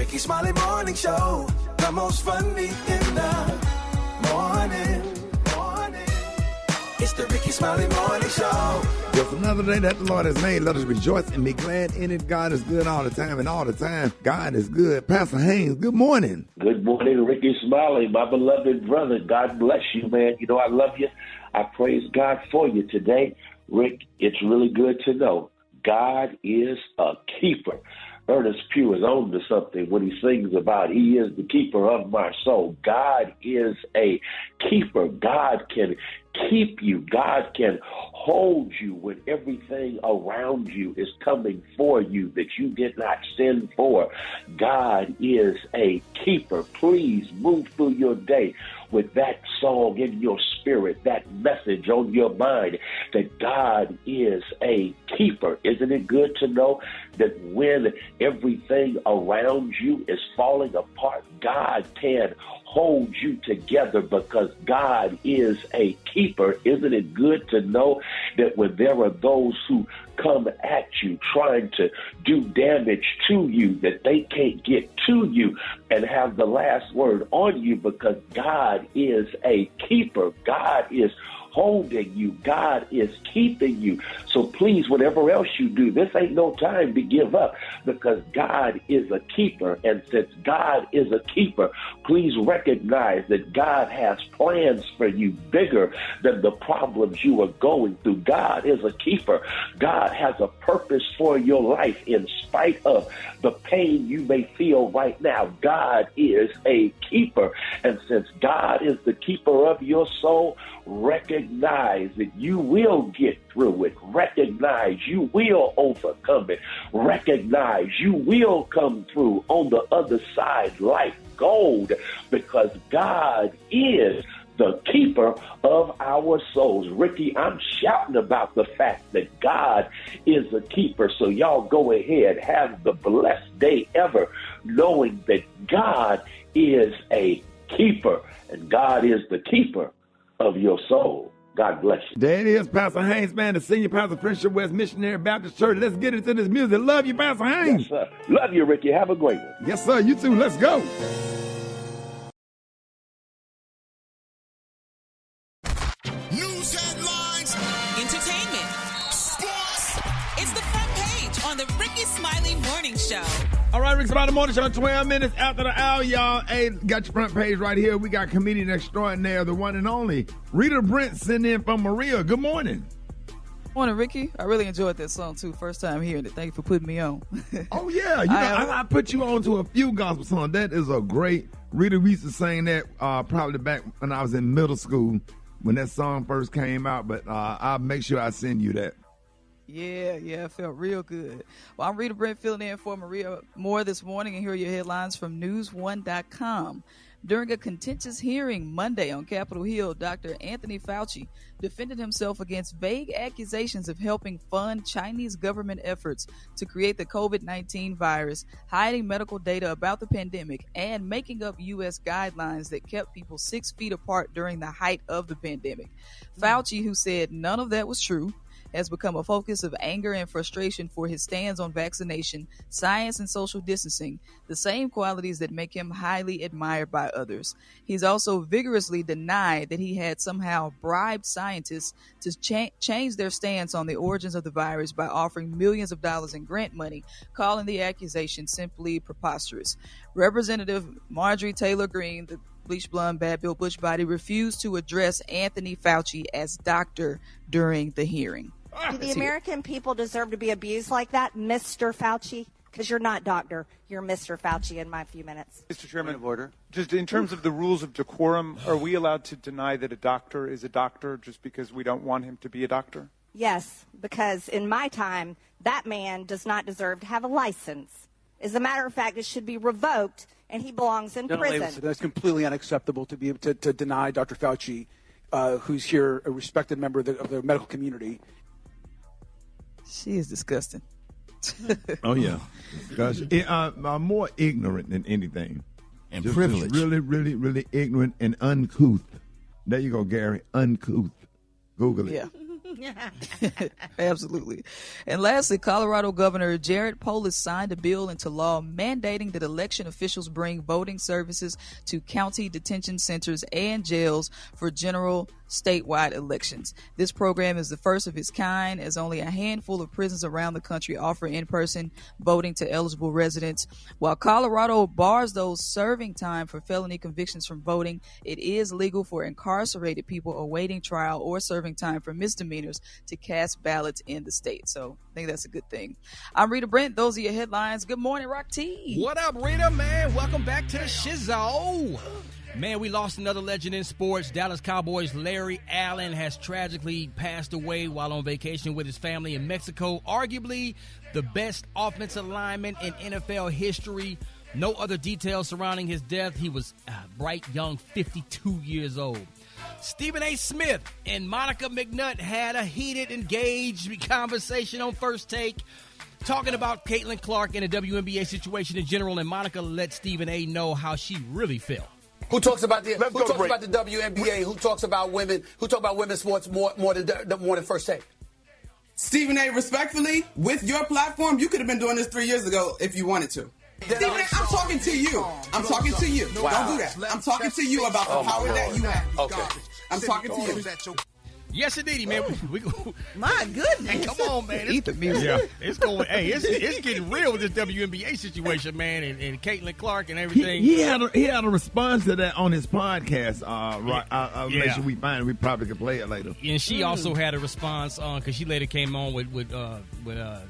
Rickey Smiley Morning Show, the most funny in the morning. It's the Rickey Smiley Morning Show. Just another day that the Lord has made. Let us rejoice and be glad in it. God is good all the time, and all the time, God is good. Pastor Haynes, good morning. Good morning, Rickey Smiley, my beloved brother. God bless you, man. You know I love you. I praise God for you today. Rick, it's really good to know God is a keeper. Ernest Pugh is on to something when he sings about he is the keeper of my soul. God is a keeper. God can keep you. God can hold you when everything around you is coming for you that you did not sin for. God is a keeper. Please move through your day with that song in your spirit, that message on your mind, that God is a keeper. Isn't it good to know that when everything around you is falling apart, God can hold you together because God is a keeper? Isn't it good to know that when there are those who come at you trying to do damage to you, that they can't get to you and have the last word on you because God is a keeper. God is holding you. God is keeping you. So please, whatever else you do, this ain't no time to give up because God is a keeper. And since God is a keeper, please recognize that God has plans for you bigger than the problems you are going through. God is a keeper. God has a purpose for your life in spite of the pain you may feel right now. God is a keeper. And since God is the keeper of your soul, recognize that you will get through it. Recognize you will overcome it. Recognize you will come through on the other side like gold because God is the keeper of our souls. Ricky, I'm shouting about the fact that God is a keeper. So y'all go ahead, have the blessed day ever, knowing that God is a keeper and God is the keeper of your soul. God bless you. There it is, Pastor Haynes, man, the senior pastor of Friendship West Missionary Baptist Church. Let's get into this music. Love you, Pastor Haynes. Yes, sir. Love you, Ricky. Have a great one. Yes, sir. You too. Let's go. News headlines, Entertainment. sports. It's the front page on the Rickey Smiley Morning Show. All right, Rickey Smiley Morning Show, 12 minutes after the hour, y'all. Hey, got your front page right here. We got comedian extraordinaire, the one and only Rita Brent sitting in from Maria. Good morning. Morning, Ricky. I really enjoyed that song, too. First time hearing it. Thank you for putting me on. Oh, yeah. You know, I put you on to a few gospel songs. That is a great. Rita used to sing that probably back when I was in middle school when that song first came out, but I'll make sure I send you that. Yeah, it felt real good. Well, I'm Rita Brent filling in for Maria Moore this morning, and here are your headlines from News1.com. During a contentious hearing Monday on Capitol Hill, Dr. Anthony Fauci defended himself against vague accusations of helping fund Chinese government efforts to create the COVID-19 virus, hiding medical data about the pandemic, and making up U.S. guidelines that kept people 6 feet apart during the height of the pandemic. Fauci, who said none of that was true, has become a focus of anger and frustration for his stands on vaccination, science, and social distancing, the same qualities that make him highly admired by others. He's also vigorously denied that he had somehow bribed scientists to change their stance on the origins of the virus by offering millions of dollars in grant money, calling the accusation simply preposterous. Representative Marjorie Taylor Greene, the bleach blonde, bad Bill Bush body, refused to address Anthony Fauci as doctor during the hearing. Do the American people deserve to be abused like that, Mr. Fauci? Because you're not doctor. You're Mr. Fauci in my few minutes. Mr. Chairman, of order. Just in terms of the rules of decorum, are we allowed to deny that a doctor is a doctor just because we don't want him to be a doctor? Yes, because in my time, that man does not deserve to have a license. As a matter of fact, it should be revoked, and he belongs in prison. That's completely unacceptable to be able to deny Dr. Fauci, who's here, a respected member of the medical community. She is disgusting. Oh, yeah. Gosh, I'm more ignorant than anything. And just privileged. Really, really, really ignorant and uncouth. There you go, Gary. Uncouth. Google it. Yeah. Absolutely. And lastly, Colorado Governor Jared Polis signed a bill into law mandating that election officials bring voting services to county detention centers and jails for general statewide elections. This program is the first of its kind, as only a handful of prisons around the country offer in-person voting to eligible residents. While Colorado bars those serving time for felony convictions from voting, it is legal for incarcerated people awaiting trial or serving time for misdemeanors to cast ballots in the state. So I think that's a good thing. I'm Rita Brent. Those are your headlines. Good morning, Rock T. What up, Rita, man? Welcome back to the Shizzo. Man, we lost another legend in sports. Dallas Cowboys' Larry Allen has tragically passed away while on vacation with his family in Mexico. Arguably the best offensive lineman in NFL history. No other details surrounding his death. He was a bright, young 52 years old. Stephen A. Smith and Monica McNutt had a heated, engaged conversation on First Take, talking about Caitlin Clark and the WNBA situation in general, and Monica let Stephen A. know how she really felt. Who talks about the WNBA? Who talks about women? Who talk about women's sports more than First Take? Stephen A., respectfully, with your platform, you could have been doing this 3 years ago if you wanted to. Stephen A., I'm talking to you. I'm talking to you. Wow. Don't do that. I'm talking to you about the power that you have. Okay. I'm talking to you. Yes, indeed, man. My goodness. Hey, come on, man. Eat the music. Yeah, it's going. Hey, it's getting real with this WNBA situation, man, and Caitlin Clark and everything. He had a response to that on his podcast. Right, I'll make sure we find it. We probably could play it later. And she also had a response because she later came on with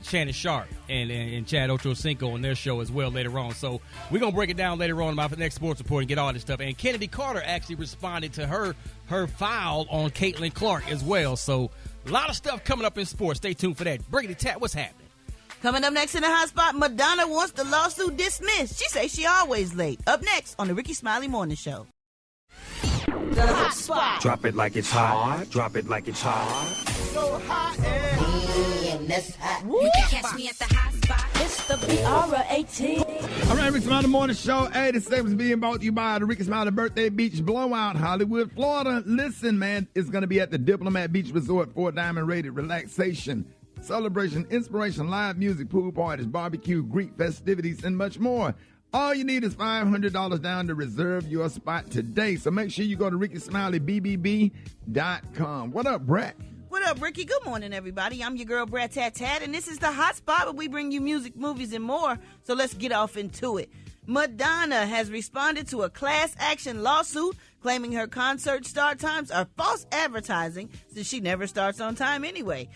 Shannon Sharp and Chad Ochocinco on their show as well later on. So we're gonna break it down later on in my next sports report and get all this stuff. And Kennedy Carter actually responded to her file on Caitlin Clark as well. So a lot of stuff coming up in sports. Stay tuned for that. Brittany Tat, what's happening? Coming up next in the hot spot, Madonna wants the lawsuit dismissed. She says she always late. Up next on the Rickey Smiley Morning Show. The hot spot. Drop it like it's hot. Drop it like it's hot. So hot and You can catch me at the hot spot. It's the BR18. All right, Rickey Smiley Morning Show. Hey, this segment is being brought to you by the Rickey Smiley Birthday Beach Blowout, Hollywood, Florida. Listen, man, it's going to be at the Diplomat Beach Resort, 4-diamond rated relaxation, celebration, inspiration, live music, pool parties, barbecue, Greek festivities, and much more. All you need is $500 down to reserve your spot today. So make sure you go to RickySmileyBBB.com. What up, Brett? What up, Ricky? Good morning, everybody. I'm your girl, Brad Tat Tat, and this is the hot spot where we bring you music, movies, and more. So let's get off into it. Madonna has responded to a class action lawsuit claiming her concert start times are false advertising since she never starts on time anyway.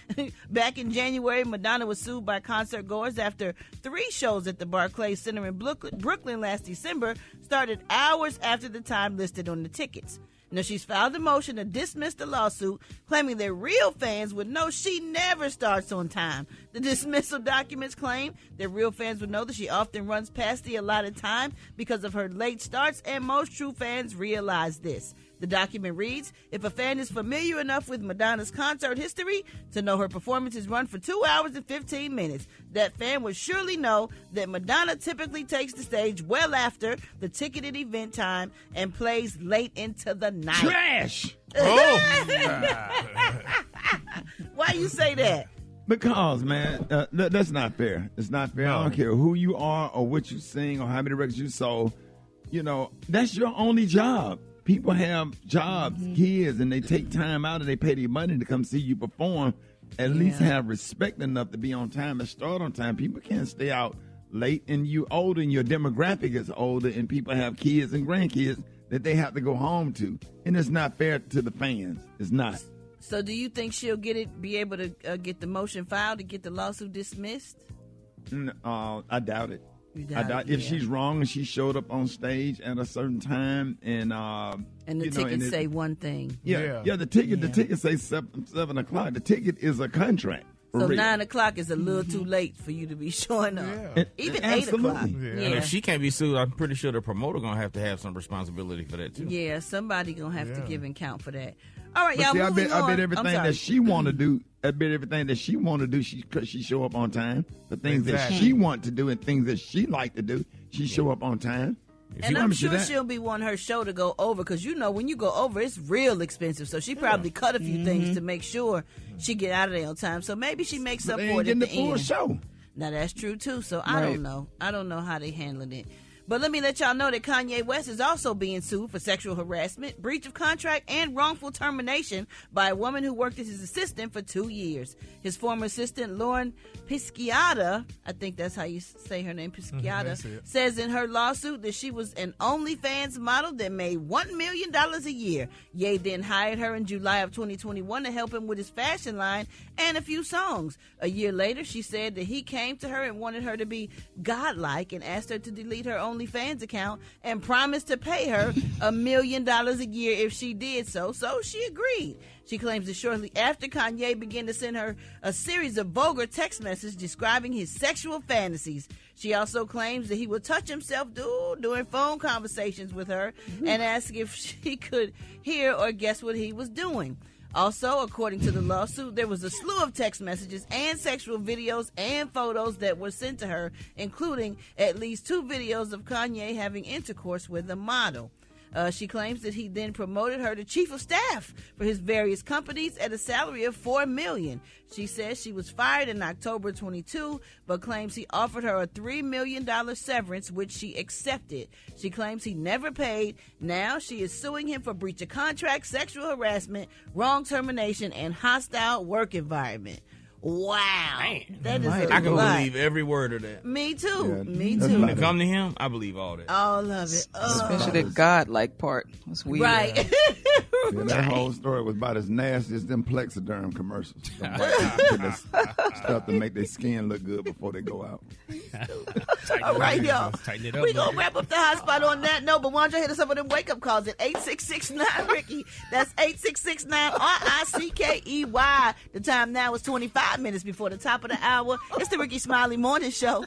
Back in January, Madonna was sued by concert goers after 3 shows at the Barclays Center in Brooklyn last December started hours after the time listed on the tickets. Now, she's filed a motion to dismiss the lawsuit, claiming that real fans would know she never starts on time. The dismissal documents claim that real fans would know that she often runs past the allotted time because of her late starts, and most true fans realize this. The document reads, if a fan is familiar enough with Madonna's concert history to know her performances run for 2 hours and 15 minutes, that fan would surely know that Madonna typically takes the stage well after the ticketed event time and plays late into the night. Trash! Why you say that? Because, man, that's not fair. It's not fair. I don't care who you are or what you sing or how many records you sold. You know, that's your only job. People have jobs, kids, and they take time out and they pay their money to come see you perform. At least have respect enough to be on time and start on time. People can't stay out late, and you older and your demographic is older, and people have kids and grandkids that they have to go home to. And it's not fair to the fans. It's not. So do you think she'll be able to get the motion filed to get the lawsuit dismissed? I doubt it. I doubt if she's wrong and she showed up on stage at a certain time and the tickets say one thing. The ticket say 7 o'clock. The ticket is a contract. So 9 o'clock is a little too late for you to be showing up. Even 8 o'clock. Yeah. And if she can't be sued, I'm pretty sure the promoter gonna have some responsibility for that too. Yeah, somebody gonna have to give account for that. All right, y'all. See, moving on. I bet everything that she want to do. She show up on time. The things that she want to do and things that she like to do, she show up on time. And I'm sure she'll be wanting her show to go over because, you know, when you go over, it's real expensive. So she probably cut a few things to make sure she get out of there on time. So maybe she makes up for it at the end. Show. Now, that's true, too. So I don't know. I don't know how they handling it. But let me let y'all know that Kanye West is also being sued for sexual harassment, breach of contract, and wrongful termination by a woman who worked as his assistant for 2 years. His former assistant, Lauren Pisciata, I think that's how you say her name, Pisciata, says in her lawsuit that she was an OnlyFans model that made $1 million a year. Ye then hired her in July of 2021 to help him with his fashion line and a few songs. A year later, she said that he came to her and wanted her to be godlike and asked her to delete her OnlyFans account and promised to pay her $1 million a year if she did so. So she agreed. She claims that shortly after, Kanye began to send her a series of vulgar text messages describing his sexual fantasies. She also claims that he would touch himself during phone conversations with her and ask if she could hear or guess what he was doing. Also, according to the lawsuit, there was a slew of text messages and sexual videos and photos that were sent to her, including at least 2 videos of Kanye having intercourse with a model. She claims that he then promoted her to chief of staff for his various companies at a salary of $4 million. She says she was fired in October 22, but claims he offered her a $3 million severance, which she accepted. She claims he never paid. Now she is suing him for breach of contract, sexual harassment, wrong termination, and hostile work environment. Wow. Man. That is I can believe every word of that. Me too. Yeah, Me too. When it come to him, I believe all that. All of it. Especially that God-like part. That's weird. Right. Yeah, that whole story was about as nasty as them Plexiderm commercials. Stuff to make their skin look good before they go out. All right, y'all. We're going to wrap up the hot spot on that note, but why don't you hit us up with them wake-up calls at 866-9-RICKY. That's 866-9-RICKEY. The time now is 25 minutes before the top of the hour. It's the Rickey Smiley Morning Show.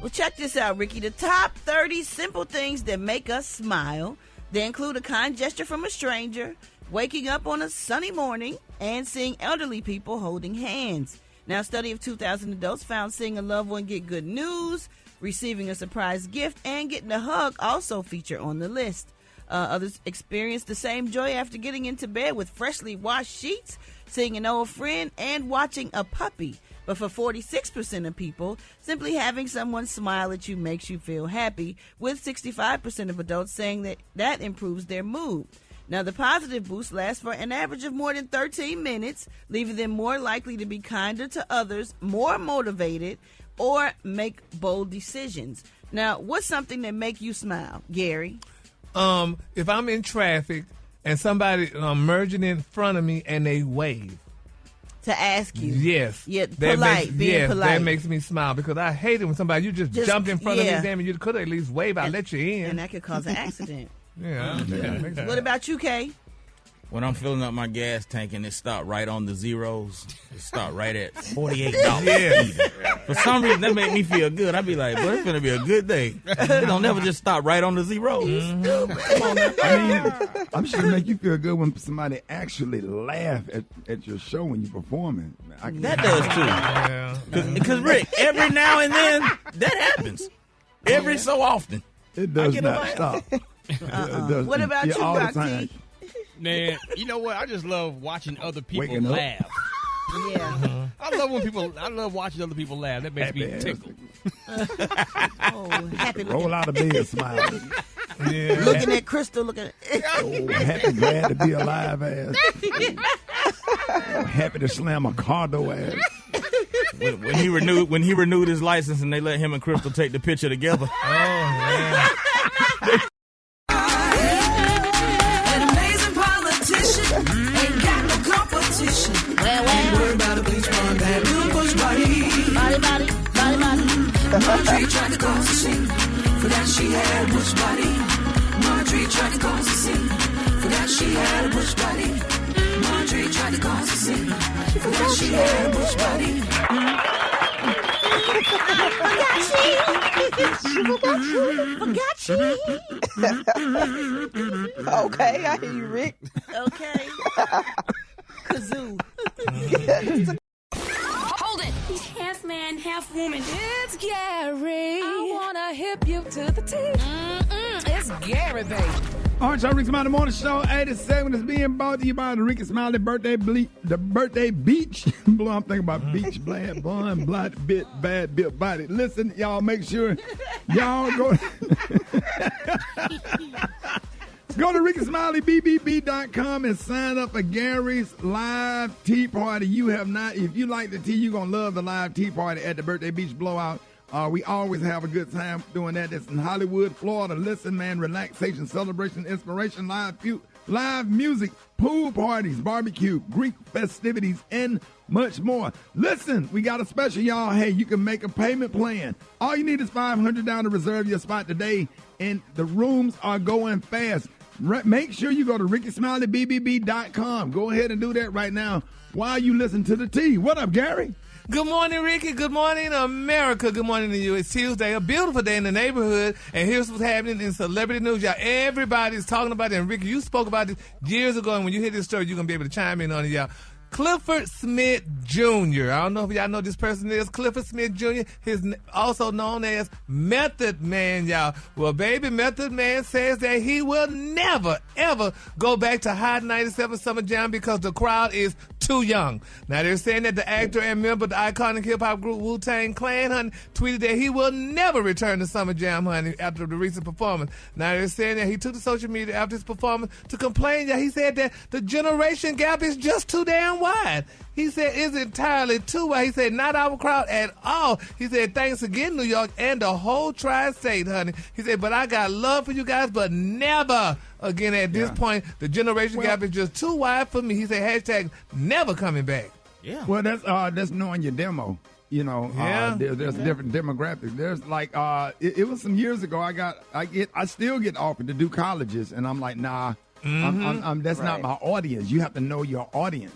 Well, check this out, Ricky. The top 30 simple things that make us smile. They include a kind gesture from a stranger, waking up on a sunny morning, and seeing elderly people holding hands. Now, a study of 2,000 adults found seeing a loved one get good news, receiving a surprise gift, and getting a hug also feature on the list. Others experienced the same joy after getting into bed with freshly washed sheets, seeing an old friend, and watching a puppy. But for 46% of people, simply having someone smile at you makes you feel happy, with 65% of adults saying that improves their mood. Now, the positive boost lasts for an average of more than 13 minutes, leaving them more likely to be kinder to others, more motivated, or make bold decisions. Now, what's something that make you smile, Gary? If I'm in traffic and somebody merging in front of me and they wave. To ask you. Yes. Yeah, polite, being polite. That makes me smile because I hate it when somebody, you just jumped in front of me, damn it, you could at least wave, I'll let you in. And that could cause an accident. Yeah. What about you, Kay? When I'm filling up my gas tank and it stopped right on the zeros, it stopped right at $48. Yeah. For some reason, that made me feel good. I'd be like, but it's going to be a good day. It don't never just stop right on the zeros. Come on, man. I mean, I'm sure it make you feel good when somebody actually laugh at your show when you're performing. That does, too. Because, Rick, every now and then, that happens. Every so often. It does not stop. What about you, Rocky? Man, you know what? I just love watching other people laugh. Yeah. I love watching other people laugh. That makes me tickle. Happy roll out of bed smiling. Yeah. Looking at Crystal, looking at happy, glad to be alive ass. Happy to slam a car door ass. When he renewed his license and they let him and Crystal take the picture together. Oh man. Ain't got no competition. Ain't worried about a bleach blonde bad little push body. Body. Marjorie tried to cause a scene. For that she had a bush body. Marjorie tried to cause a scene. For that she had a bush body. Marjorie tried to cause a scene. For that she had a bush body. Okay, I hear you, Rick. Okay. Kazoo. Hold it. He hands me man, half woman. It's Gary. I wanna hip you to the teeth. It's Gary, baby. All right, y'all, Rickey Smiley Morning Show 87 is being brought to you by the Rickey Smiley Birthday Beach. Blow, I'm thinking about beach, blad, bun, blot, bit, bad, bit, body. Listen, y'all, make sure y'all go to RickySmileyBBB.com and sign up for Gary's live tea party. If you like the tea, you're going to love the live tea party at the Birthday Beach Blowout. We always have a good time doing that. It's in Hollywood, Florida. Listen, man, relaxation, celebration, inspiration, live music, pool parties, barbecue, Greek festivities, and much more. Listen, we got a special, y'all. Hey, you can make a payment plan. All you need is $500 to reserve your spot today, and the rooms are going fast. Make sure you go to RickySmileyBBB.com. Go ahead and do that right now while you listen to the tea. What up, Gary? Good morning, Ricky. Good morning, America. Good morning to you. It's Tuesday, a beautiful day in the neighborhood, and here's what's happening in celebrity news. Y'all, everybody's talking about it, and Ricky, you spoke about this years ago, and when you hear this story, you're going to be able to chime in on it, y'all. Clifford Smith Jr. I don't know if y'all know who this person is. Clifford Smith Jr., also known as Method Man, y'all. Well, baby, Method Man says that he will never, ever go back to Hot 97 Summer Jam because the crowd is too young. Now, they're saying that the actor and member of the iconic hip-hop group Wu-Tang Clan, honey, tweeted that he will never return to Summer Jam, honey, after the recent performance. Now, they're saying that he took to social media after his performance to complain that he said that the generation gap is just too damn wide. He said it's entirely too wide. He said not our crowd at all. He said thanks again, New York and the whole tri-state, honey. He said, but I got love for you guys, but never again at this point. The generation gap is just too wide for me. He said hashtag never coming back. Yeah. Well, that's knowing your demo. You know, there's different demographics. There's like it was some years ago. I still get offered to do colleges, and I'm like, nah. That's not my audience. You have to know your audience.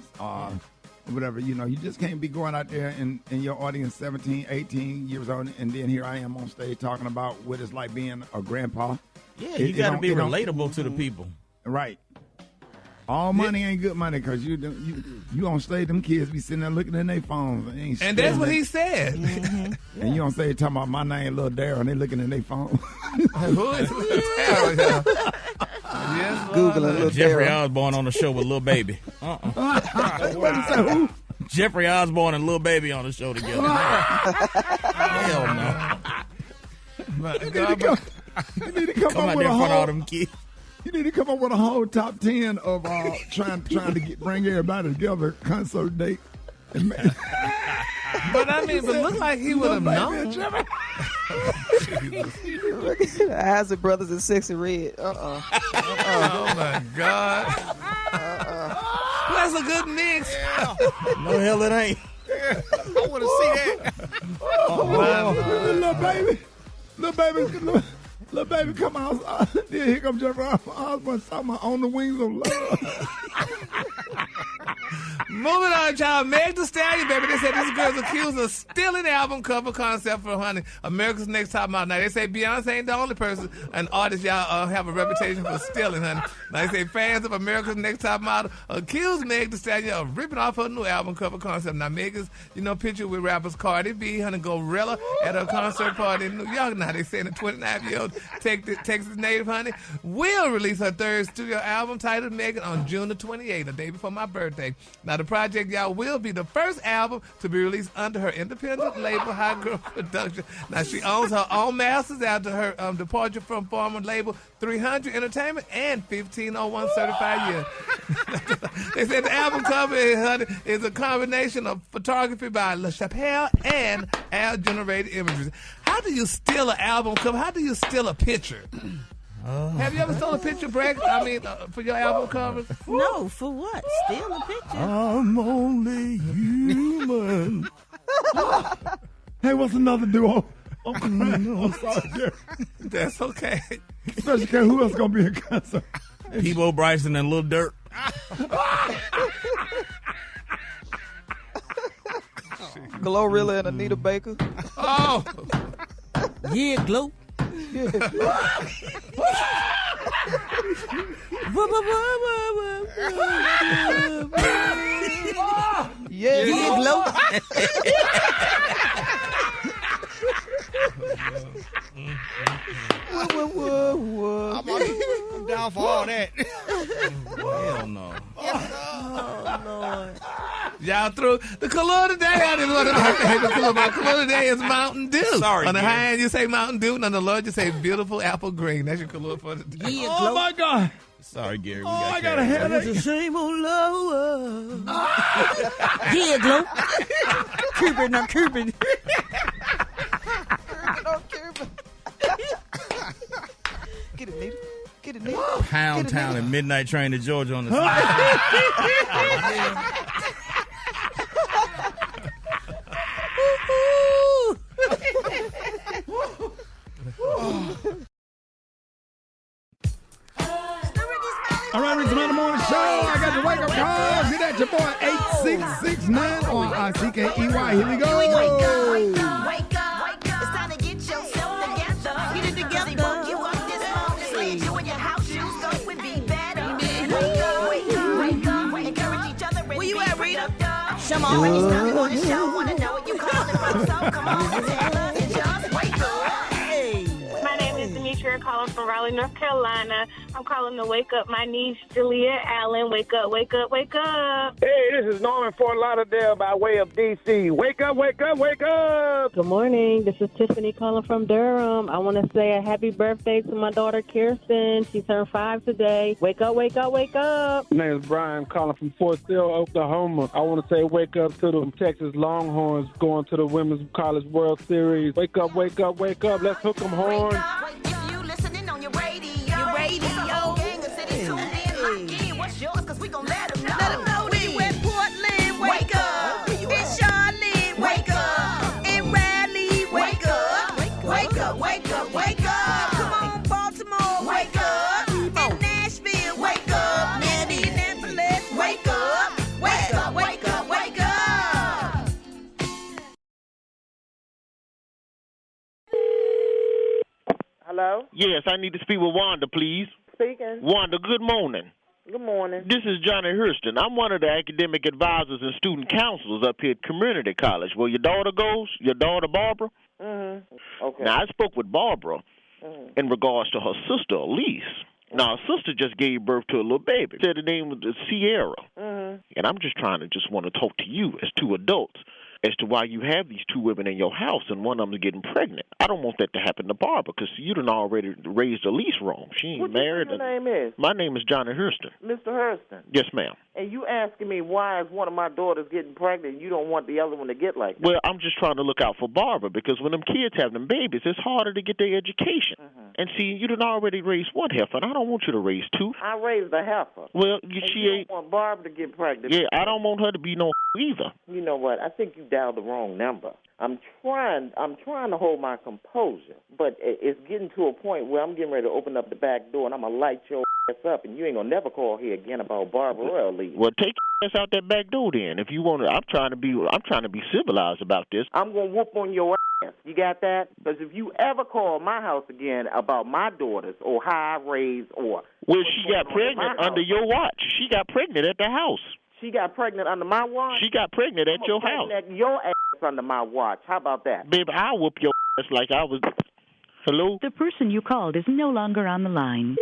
Whatever, you know, you just can't be going out there and your audience 17, 18 years old, and then here I am on stage talking about what it's like being a grandpa. Yeah, you got to be relatable to the people. Right. All money ain't good money because you on stage, them kids be sitting there looking in their phones. And that's what he said. And you on stage talking about my name, Lil Darryl, and they looking in their phone. Who is Lil Darryl? Yes, Googling Lil Jeffrey Osborne on the show with Lil Baby. Who? Jeffrey Osborne and Lil Baby on the show together. Hell no. You need to come up with a whole. You need to come up with a whole top 10 of trying to bring everybody together, concert date. But I mean, but look like he would have known. Isaac Brothers and Sexy Red. Oh my God. That's a good mix. Yeah. No hell it ain't. I want to see that. Little baby, come out. Then here comes Jeffrey Osborne talking about On the Wings of Love. Moving on, y'all. Meg Thee Stallion, baby. They said this girl's accused of stealing the album cover concept for honey, America's Next Top Model. Now, they say Beyonce ain't the only person, an artist y'all have a reputation for stealing, honey. Now, they say fans of America's Next Top Model accused Meg Thee Stallion of ripping off her new album cover concept. Now, Meg is, pictured with rappers Cardi B, honey, Gorilla at her concert party in New York. Now, they saying the 29-year-old Texas native, honey, will release her third studio album titled Megan on June the 28th, the day before my birthday. Now, the project, y'all, will be the first album to be released under her independent label, High Girl Production. Now, she owns her own masters after her departure from former label 300 Entertainment and 1501 Certified Year. They said the album cover is a combination of photography by LaChapelle and ad-generated images. How do you steal an album cover? How do you steal a picture? Have you ever stolen a picture, Bragg? For your album covers? No, for what? Steal a picture? I'm only human. Hey, what's another duo? I'm sorry, Jerry. That's okay. Especially who else gonna be in concert? Peebo Bryson and Lil Durk. Glorilla and Anita Baker. Oh, yeah, Glow. Yeah, glow. I'm down for all that. Hell no. Oh, Lord. Y'all threw the color today. I didn't want to say the color. My color today is Mountain Dew. Sorry, on the Gary. high end, you say Mountain Dew, and on the low, you say beautiful apple green. That's your color for today. Oh, my God. Sorry, Gary. We I got a headache. It's a shame on love. Yeah, glow. Cupid, not Cupid. Get it, Nita. Get it, Nita. Pound Town and Midnight Train to Georgia on the All right, Rickey Smiley Morning Show. I got the wake up call. Get at your boy 8669 on RCKEY. Here we go. Wake up. It's time to get yourself together. Get it together. He woke you up this morning, slayed you in your house shoes, so it would be better. Wake up. Encourage each other. Where you at, Rita? Come on, Rickey Smiley Morning Show. Wanna know what you calling from? So come on, tell us and just wake up. My name is Demetria, calling from Raleigh, North Carolina. I'm calling to wake up my niece, Julia Allen. Wake up, wake up, wake up. Hey, this is Norman Fort Lauderdale by way of D.C. Wake up, wake up, wake up. Good morning. This is Tiffany calling from Durham. I want to say a happy birthday to my daughter, Kirsten. She turned 5 today. Wake up, wake up, wake up. My name is Brian calling from Fort Sill, Oklahoma. I want to say wake up to the Texas Longhorns going to the Women's College World Series. Wake up, wake up, wake up. Let's hook 'em horns. If you listening on your radio. Gang of city tuned in, locked in. What's yours? Cause we gon' let 'em know. Let 'em know we went Portland. Wake up. In Charlotte. Wake up. In Raleigh. Wake up. Wake up, wake up, wake up. Come on, Baltimore. Wake up. In Nashville. Wake up. Indianapolis. Wake up. Wake up, wake up, wake up. Hello? Yes, I need to speak with Wanda, please. Speaking. Wanda, good morning. Good morning. This is Johnny Hurston. I'm one of the academic advisors and student counselors up here at Community College. Where your daughter goes, your daughter Barbara. Mm-hmm. Okay. Now, I spoke with Barbara in regards to her sister, Elise. Now, her sister just gave birth to a little baby. Said the name was Sierra. Mm-hmm. And I'm just want to talk to you as two adults as to why you have these two women in your house and one of them is getting pregnant. I don't want that to happen to Barbara because you done already raised Elise wrong. She ain't married. What your name is? My name is Johnny Hurston. Mr. Hurston. Yes, ma'am. And you asking me why is one of my daughters getting pregnant and you don't want the other one to get like that? Well, I'm just trying to look out for Barbara because when them kids have them babies, it's harder to get their education. And see, you done already raised one heifer, and I don't want you to raise two. I raised a heifer. Well, and she you ain't. don't want Barbara to get pregnant. Yeah, I don't want her to be no either. You know what? I think you dialed the wrong number. I'm trying to hold my composure, but it's getting to a point where I'm getting ready to open up the back door and I'm gonna light your ass up, and you ain't gonna never call here again about Barbara or Elise. Well, take your ass out that back door then. If you want to, I'm trying to be civilized about this. I'm gonna whoop on your ass. You got that? Because if you ever call my house again about my daughters or how I raised or well, she got pregnant under your watch. She got pregnant at the house. She got pregnant under my watch? She got pregnant at your house. At your ass under my watch. How about that? Baby, I'll whoop your ass like I was... Hello? The person you called is no longer on the line.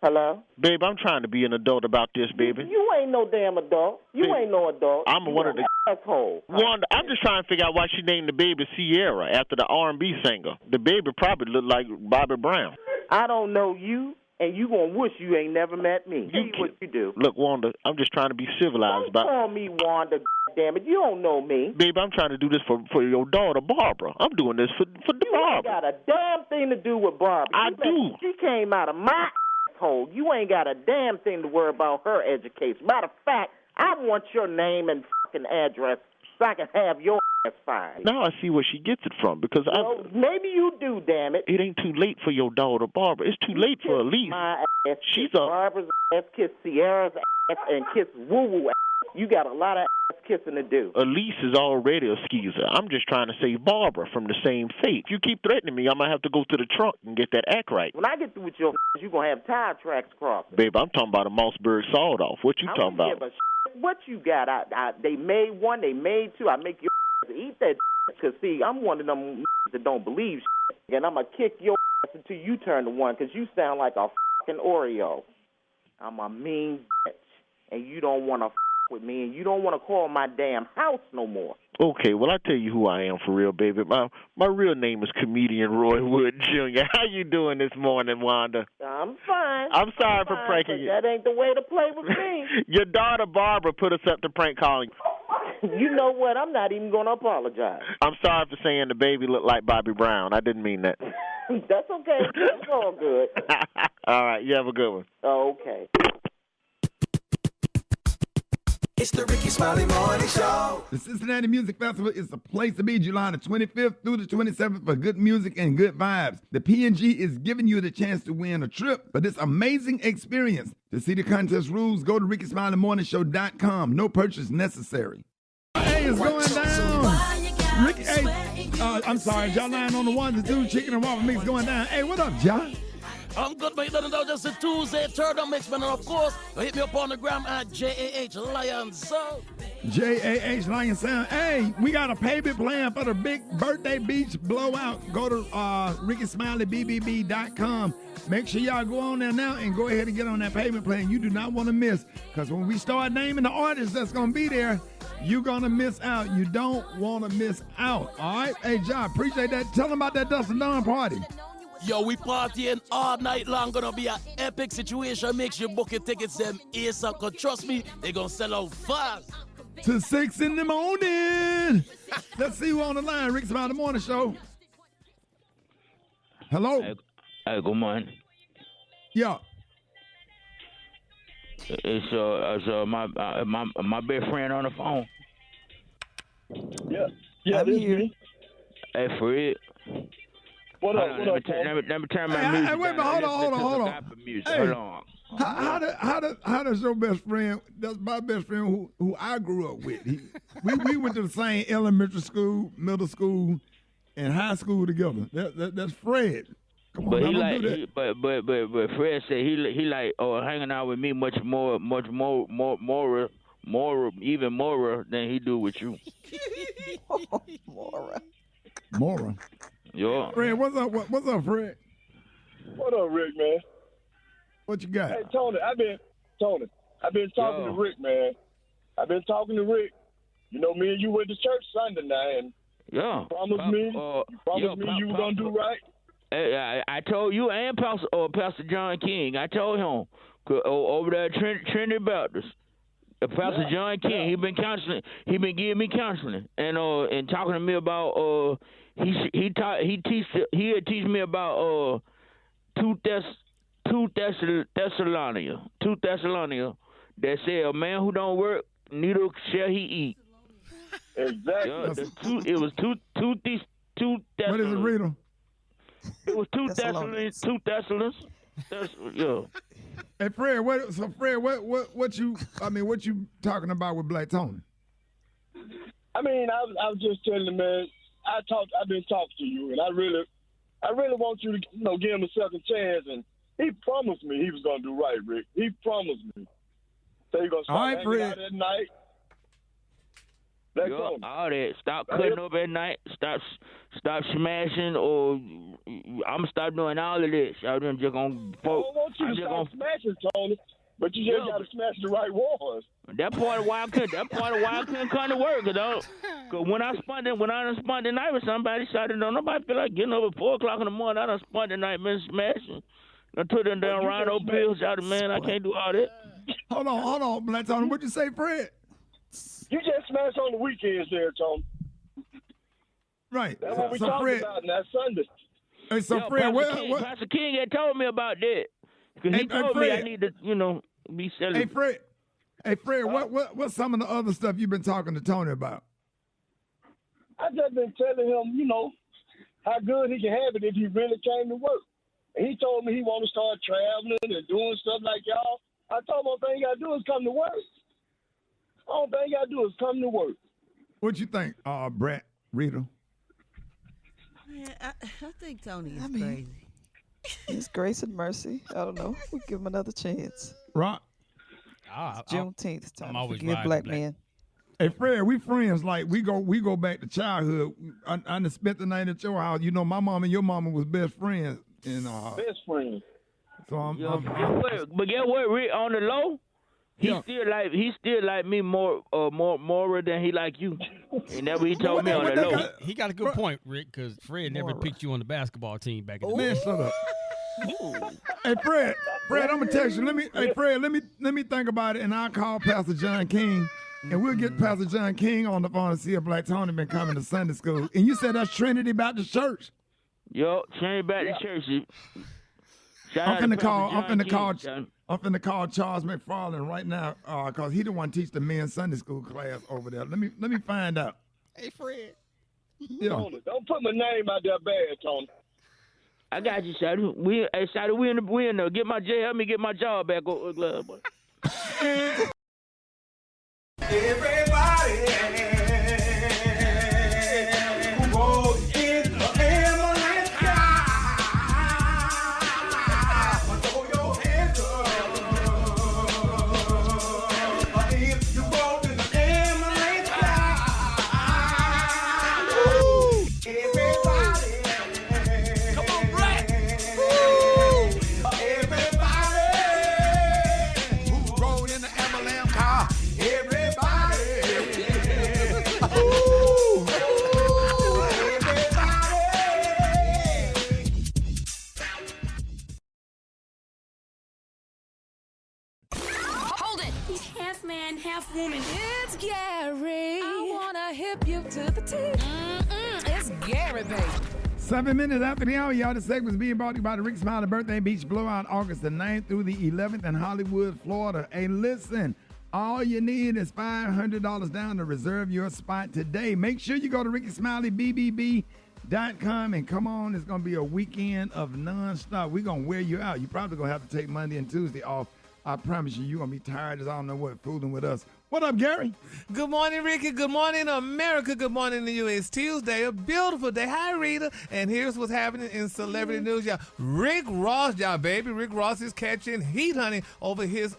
Hello? Babe, I'm trying to be an adult about this, baby. You ain't no damn adult. You baby, ain't no adult. I'm one of the... asshole. Wanda, I'm just trying to figure out why she named the baby Sierra after the R&B singer. The baby probably looked like Bobby Brown. I don't know you, and you gonna wish you ain't never met me. See what you do. Look, Wanda, I'm just trying to be civilized. Don't call me Wanda, damn it. You don't know me. Babe, I'm trying to do this for your daughter, Barbara. I'm doing this for the Barbara. You ain't got a damn thing to do with Barbara. I do. She came out of my asshole. You ain't got a damn thing to worry about her education. Matter of fact, I want your name and fucking address so I can have your ass fired. Now I see where she gets it from because maybe you do, damn it. It ain't too late for your daughter, Barbara. It's too late for Elise. My ass. She's Barbara's ass, kiss Sierra's ass, and kiss Woo Woo ass. You got a lot of kissing to do? Elise is already a skeezer. I'm just trying to save Barbara from the same fate. If you keep threatening me, I might have to go to the trunk and get that act right. When I get through with your you're going to have tire tracks crossing. Babe, I'm talking about a Mossberg sawed off. What you I talking don't about? give a what you got. They made one, they made two. I make your eat that because, see, I'm one of them that don't believe and I'm going to kick your ass until you turn to one because you sound like a fucking Oreo. I'm a mean bitch, and you don't want to with me, and you don't want to call my damn house no more. Okay, well, I tell you who I am for real, baby. My real name is comedian Roy Wood Jr. How you doing this morning, Wanda? I'm fine. I'm sorry for pranking you. That ain't the way to play with me. Your daughter Barbara put us up to prank calling. You know what? I'm not even going to apologize. I'm sorry for saying the baby looked like Bobby Brown. I didn't mean that. That's okay. It's all good. All right, you have a good one. Oh, okay. It's the Rickey Smiley Morning Show. The Cincinnati Music Festival is the place to be July the 25th through the 27th for good music and good vibes. The P&G is giving you the chance to win a trip for this amazing experience. To see the contest rules, go to RickySmileyMorningShow.com. No purchase necessary. Hey, it's going down. Ricky, I'm sorry, y'all lying on the ones and twos, chicken and waffle mix going down. Hey, what up, John? I'm good, but you don't know just a Tuesday, third on mix, man. And of course, hit me up on the gram at JAH Lion Sound. JAH Lion Sound. Hey, we got a payment plan for the big birthday beach blowout. Go to RickySmileyBBB.com. Make sure y'all go on there now and go ahead and get on that payment plan. You do not want to miss, because when we start naming the artists that's going to be there, you're going to miss out. You don't want to miss out. All right? Hey, John, appreciate that. Tell them about that Dustin Dawn party. Yo, we partying all night long. Gonna be an epic situation. Make sure you book your tickets them ASAP. Cause trust me, they gonna sell out fast. To 6 in the morning. Let's see who on the line. Rick's About the Morning Show. Hello. Hey, good morning. Yeah. It's my best friend on the phone. Yeah, I'm this here. me. Hey, Fred. What up? Let me turn my music wait a minute, down. hold on. Hey. Hey, Hold on. How does your best friend? That's my best friend who I grew up with. We went to the same elementary school, middle school, and high school together. That's Fred. Come on, But he don't like, do that. but Fred said he like hanging out with me much more even more than he do with you. Mora. Yeah. Fred, what's up? What's up, Fred? What up, Rick, man? What you got? Hey, Tony, I've been talking to Rick, man. I've been talking to Rick. You know, me and you went to church Sunday night, and yeah. you promised me you were going to do right. I told you and Pastor John King. I told him over there at Trinity Baptist. Pastor John King, he been counseling. He been giving me counseling and talking to me about he teach me about 2 Thessalonians that say a man who don't work neither shall he eat. Exactly. Yeah, it was two Thessalonians. What is it, Rita? It was 2 Thessalonians. 2 Thessalonians. Yeah. Hey, Fred, what you talking about with Black Tony? I mean, I was just telling the man, I've been talking to you, and I really want you to, give him a second chance. And he promised me he was gonna do right, Rick. He promised me. So he's gonna start hanging out at night. All that. Stop cutting up at night. Stop smashing, or I'm gonna stop doing all of this. I'm just gonna. I don't want you to stop smashing, Tony. But you just gotta smash the right ones. That part of why I couldn't come to work, Cause when I spent the night with somebody, nobody feel like getting up at 4:00 in the morning. I done spent the night been smashing. I took them down Rhino pills out of man. I can't do all that. Hold on, Black Tony. What'd you say, Fred? You just smash on the weekends there, Tom. Right. That's what we talked about, and that's Sunday. Hey, so Fred, Pastor King had told me about that. Because he told me I need to, be selling. Hey, Fred, what's some of the other stuff you've been talking to Tony about? I just been telling him, how good he can have it if he really came to work. And he told me he want to start traveling and doing stuff like y'all. I told him, all thing you got to do is come to work. All thing you got to do is come to work. What you think, Brett, Rita? Man, I think Tony is crazy. It's grace and mercy. I don't know. We give him another chance. Right. Juneteenth. Time I'm to always forgive riding black black. men. Hey, Fred, we friends. Like, we go back to childhood. I done spent the night at your house. You know, my mama and your mama was best friends. And, Best friend. so I'm But get what, Rick, on the low, he still like me more than he like you. And that's what he told me on the low. He got a good point, Rick, because Fred never picked you on the basketball team back in the day. Man, shut up. Hey, Fred, I'm gonna text you. Fred, let me think about it, and I'll call Pastor John King, and we'll get Pastor John King on the phone and see if Black Tony been coming to Sunday school. And you said that's Trinity Baptist Church. Yo, Trinity Baptist Church. I'm finna call Charles McFarland right now, cause he the one teach the men's Sunday school class over there. Let me find out. Hey, Fred. Yeah. Tony, don't put my name out there bad, Tony. I got you, Shotty. We in the get my help me get my job back. Everybody. Half woman. It's Gary. I wanna hip you to the teeth. It's Gary, baby. 7 minutes after the hour, y'all. The segment's being brought to you by the Rickey Smiley Birthday Beach Blowout, August the 9th through the 11th in Hollywood, Florida. Hey, listen, all you need is $500 down to reserve your spot today. Make sure you go to RickySmileyBBB.com and come on. It's going to be a weekend of nonstop. We're going to wear you out. You're probably going to have to take Monday and Tuesday off. I promise you, you're going to be tired as I don't know what, fooling with us. What up, Gary? Good morning, Ricky. Good morning, America. Good morning to you. It's Tuesday, a beautiful day. Hi, Rita. And here's what's happening in celebrity news, y'all. Rick Ross, y'all, baby. Rick Ross is catching heat, honey, over his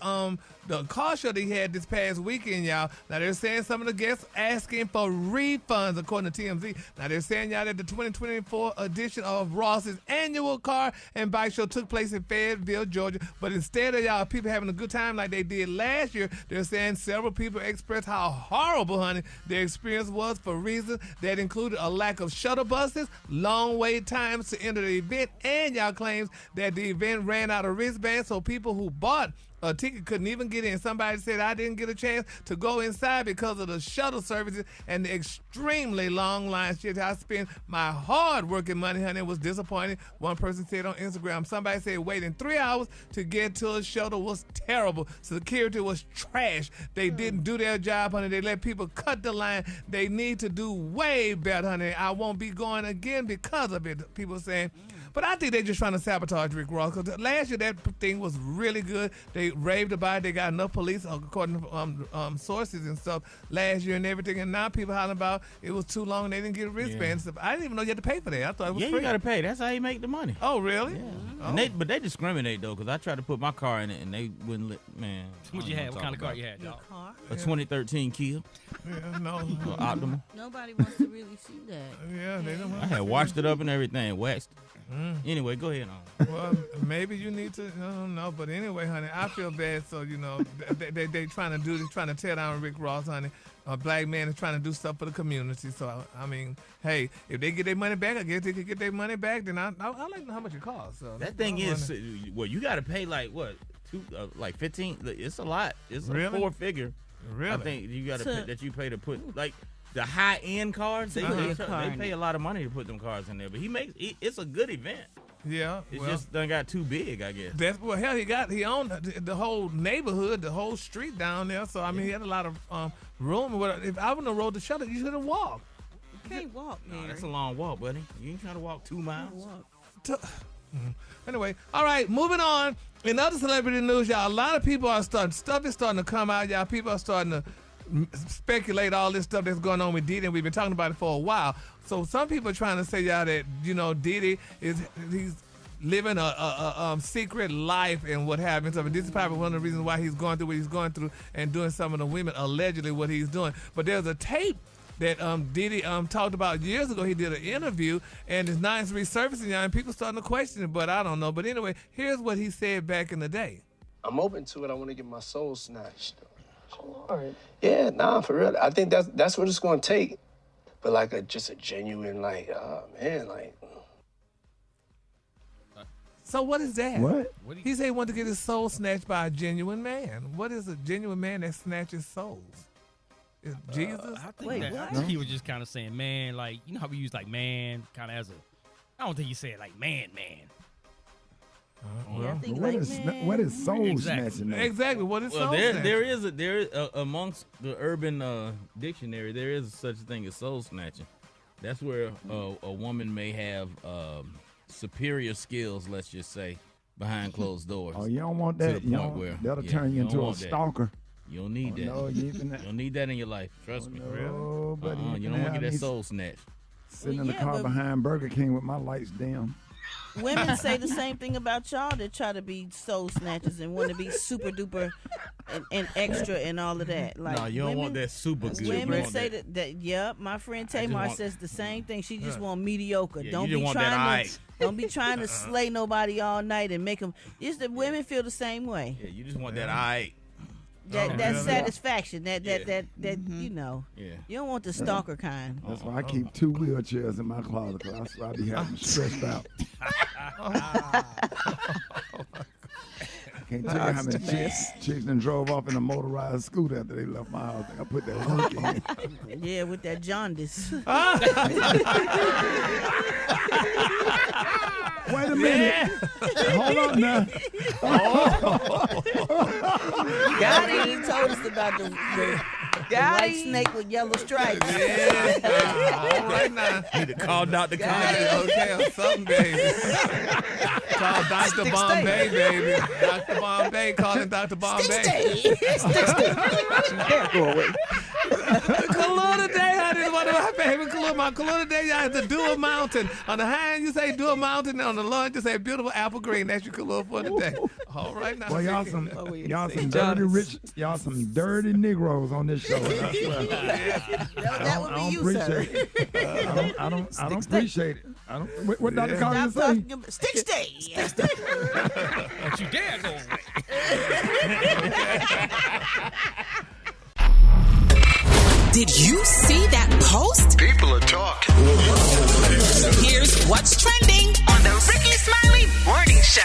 the car show that he had this past weekend, y'all. Now, they're saying some of the guests asking for refunds, according to TMZ. Now, they're saying, y'all, that the 2024 edition of Ross's annual car and bike show took place in Fayetteville, Georgia. But instead of y'all people having a good time like they did last year, they're saying several people expressed how horrible, honey, their experience was for reasons that included a lack of shuttle buses, long wait times to enter the event, and y'all claims that the event ran out of wristbands, so people who bought a ticket couldn't even get in. Somebody said I didn't get a chance to go inside because of the shuttle services and the extremely long lines. Shit, I spent my hard-working money, honey. It was disappointing. One person said on Instagram, somebody said waiting 3 hours to get to a shuttle was terrible. Security was trash. They didn't do their job, honey. They let people cut the line. They need to do way better, honey. I won't be going again because of it, people saying. But I think they're just trying to sabotage Rick Ross, because last year that thing was really good. They raved about it. They got enough police, according to sources and stuff, last year and everything. And now people hollering about it was too long and they didn't get wristbands. Yeah. I didn't even know you had to pay for that. I thought it was free. You got to pay. That's how you make the money. Oh, really? Yeah. Oh. But they discriminate, though, because I tried to put my car in it and they wouldn't let, man. What you had? What kind of car you had, y'all? A 2013 Kia. Yeah, no. Optimal. Nobody wants to really see that. Yeah, they don't want I had washed it up and everything, waxed. Anyway, go ahead on. Well, maybe you need to, I don't know. But anyway, honey, I feel bad. So, you know, they trying to do this, trying to tear down Rick Ross, honey. A black man is trying to do stuff for the community. So, I mean, hey, if they get their money back, I guess they could get their money back. Then I'd like to know how much it costs. So that thing is, well, you got to pay like what, like 15. It's a lot. It's a Really? 4-figure. Really? I think you got to pay that you pay to put like. The high-end cars, they pay a lot of money to put them cars in there. But it's a good event. Yeah. It's just done got too big, I guess. Hell, he owned the whole neighborhood, the whole street down there. So, I mean, he had a lot of room. If I wouldn't have rode the shuttle, you should have walked. You can't walk, man. No, that's a long walk, buddy. You ain't trying to walk 2 miles. Anyway, all right, moving on. In other celebrity news, y'all, a lot of people are stuff is starting to come out, y'all. People are starting to speculate all this stuff that's going on with Diddy, and we've been talking about it for a while. So some people are trying to say, y'all, that Diddy he's living a secret life and what have you. So this is probably one of the reasons why he's going through what he's going through and doing some of the women allegedly what he's doing. But there's a tape that Diddy talked about years ago. He did an interview, and it's now it's resurfacing now, and people starting to question it, but I don't know. But anyway, here's what he said back in the day. I'm open to it. I want to get my soul snatched. Lord. Yeah, nah, for real. I think that's what it's going to take. But like just a genuine, man, like. So what is that? What? He said he wanted to get his soul snatched by a genuine man. What is a genuine man that snatches souls? Is Jesus? I think he was just kind of saying, man, like, you know how we use like man kind of as a, I don't think he said like man. What is soul snatching? Exactly. What is soul snatching? There is amongst the urban dictionary, there is such a thing as soul snatching. That's where a woman may have superior skills, let's just say, behind closed doors. Oh, you don't want that. That'll turn you into a stalker. You don't need that. No, you don't need that in your life. Trust me. No, buddy. You don't want to get that soul snatched. Sitting in the car behind Burger King with my lights dim. Women say the same thing about y'all that try to be soul snatchers and want to be super duper and extra and all of that. Like, no, you don't want that super good. Women say that. My friend Tamar says the same thing. She just want mediocre. Yeah, Don't be trying to slay nobody all night and make them. It's the women feel the same way. Yeah, you just want that aight. That satisfaction, that you know. Yeah. You don't want the stalker kind. That's why I keep 2 wheelchairs in my closet, because I be having stressed out. Can't tell you how many chicks that drove off in a motorized scooter after they left my house. I put that work in. Yeah, with that jaundice. Wait a minute. Hold on now. He told us about the white snake with yellow stripes. All right now. Need to call Dr. Connie. Okay, or something, baby. Call Dr. Bombay, baby. Dr. Bombay, calling Dr. Bombay. Kalua today, honey, is one of my favorite Kalua. My Kalua today, y'all, is the Dua Mountain. On the high end, you say Dua Mountain, and on the low end, you say beautiful apple green. That's your Kalua for today. All right now. Well, y'all some dirty Negroes on this show. I swear. That would be you, sir. I don't appreciate it. What Dr. Collins say? Stick stay. Don't you dare go away. Did you see that post? People are talking. Here's what's trending on the Rickey Smiley Morning Show.